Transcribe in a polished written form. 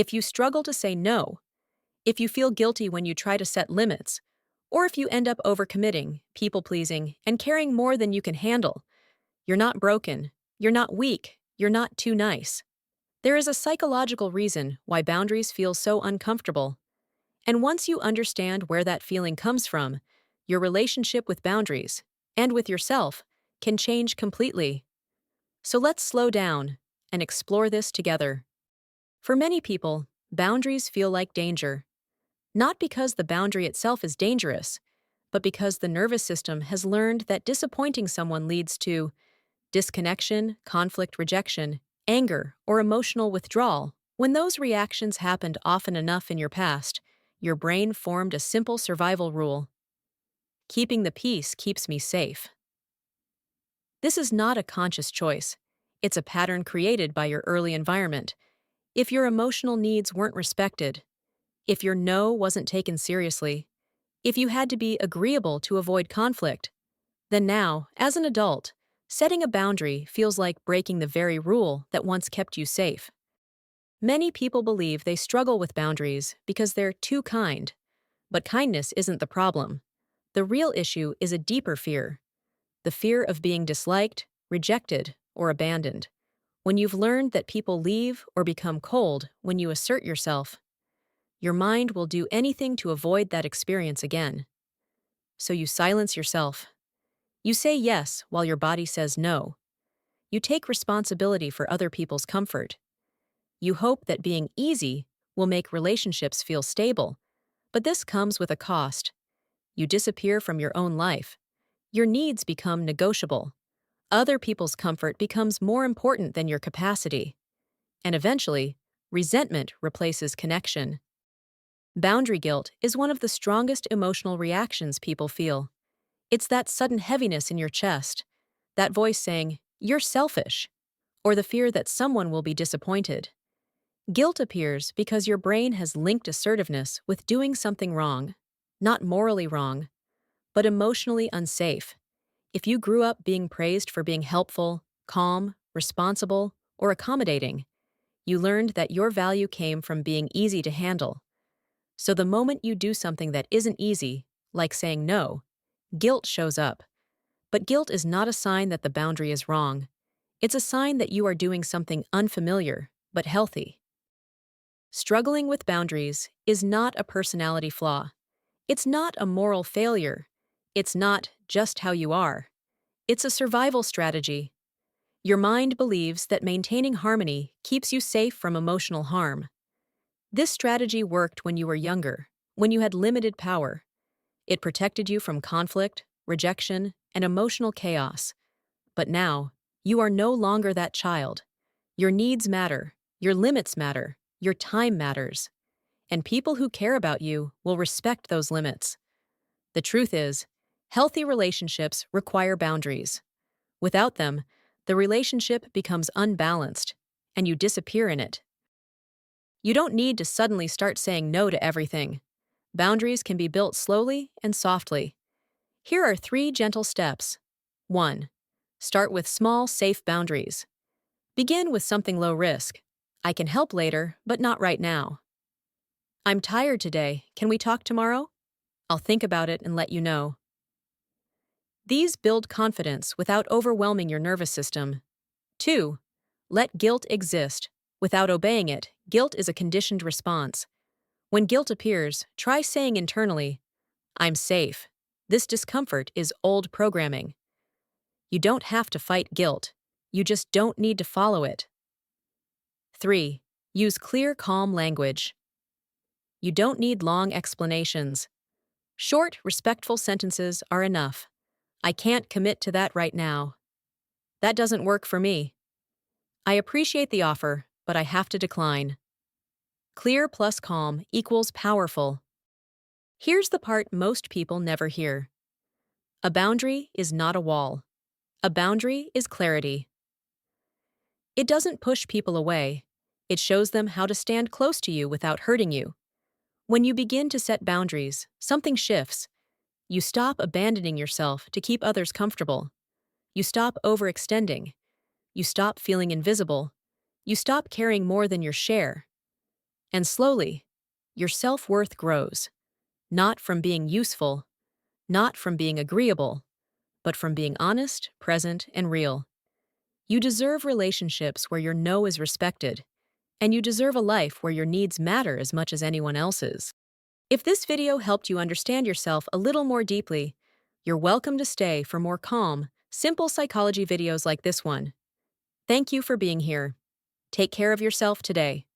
If you struggle to say no, if you feel guilty when you try to set limits, or if you end up overcommitting, people-pleasing, and caring more than you can handle, you're not broken, you're not weak, you're not too nice. There is a psychological reason why boundaries feel so uncomfortable. And once you understand where that feeling comes from, your relationship with boundaries, and with yourself, can change completely. So let's slow down and explore this together. For many people, boundaries feel like danger. Not because the boundary itself is dangerous, but because the nervous system has learned that disappointing someone leads to disconnection, conflict, rejection, anger, or emotional withdrawal. When those reactions happened often enough in your past, your brain formed a simple survival rule: keeping the peace keeps me safe. This is not a conscious choice. It's a pattern created by your early environment. If your emotional needs weren't respected, if your no wasn't taken seriously, if you had to be agreeable to avoid conflict, then now, as an adult, setting a boundary feels like breaking the very rule that once kept you safe. Many people believe they struggle with boundaries because they're too kind. But kindness isn't the problem. The real issue is a deeper fear: the fear of being disliked, rejected, or abandoned. When you've learned that people leave or become cold when you assert yourself, your mind will do anything to avoid that experience again. So you silence yourself. You say yes while your body says no. You take responsibility for other people's comfort. You hope that being easy will make relationships feel stable, but this comes with a cost. You disappear from your own life. Your needs become negotiable. Other people's comfort becomes more important than your capacity. And eventually, resentment replaces connection. Boundary guilt is one of the strongest emotional reactions people feel. It's that sudden heaviness in your chest, that voice saying, "You're selfish," or the fear that someone will be disappointed. Guilt appears because your brain has linked assertiveness with doing something wrong. Not morally wrong, but emotionally unsafe. If you grew up being praised for being helpful, calm, responsible, or accommodating, you learned that your value came from being easy to handle. So the moment you do something that isn't easy, like saying no, guilt shows up. But guilt is not a sign that the boundary is wrong. It's a sign that you are doing something unfamiliar, but healthy. Struggling with boundaries is not a personality flaw. It's not a moral failure. It's not just how you are. It's a survival strategy. Your mind believes that maintaining harmony keeps you safe from emotional harm. This strategy worked when you were younger, when you had limited power. It protected you from conflict, rejection, and emotional chaos. But now, you are no longer that child. Your needs matter, your limits matter, your time matters. And people who care about you will respect those limits. The truth is, healthy relationships require boundaries. Without them, the relationship becomes unbalanced, and you disappear in it. You don't need to suddenly start saying no to everything. Boundaries can be built slowly and softly. Here are 3 gentle steps. 1. Start with small, safe boundaries. Begin with something low risk. I can help later, but not right now. I'm tired today. Can we talk tomorrow? I'll think about it and let you know. These build confidence without overwhelming your nervous system. 2. Let guilt exist. Without obeying it, guilt is a conditioned response. When guilt appears, try saying internally, "I'm safe." This discomfort is old programming. You don't have to fight guilt. You just don't need to follow it. 3. Use clear, calm language. You don't need long explanations. Short, respectful sentences are enough. "I can't commit to that right now." "That doesn't work for me." "I appreciate the offer, but I have to decline." Clear plus calm equals powerful. Here's the part most people never hear. A boundary is not a wall. A boundary is clarity. It doesn't push people away. It shows them how to stand close to you without hurting you. When you begin to set boundaries, something shifts. You stop abandoning yourself to keep others comfortable. You stop overextending. You stop feeling invisible. You stop caring more than your share. And slowly, your self-worth grows, not from being useful, not from being agreeable, but from being honest, present, and real. You deserve relationships where your no is respected, and you deserve a life where your needs matter as much as anyone else's. If this video helped you understand yourself a little more deeply, you're welcome to stay for more calm, simple psychology videos like this one. Thank you for being here. Take care of yourself today.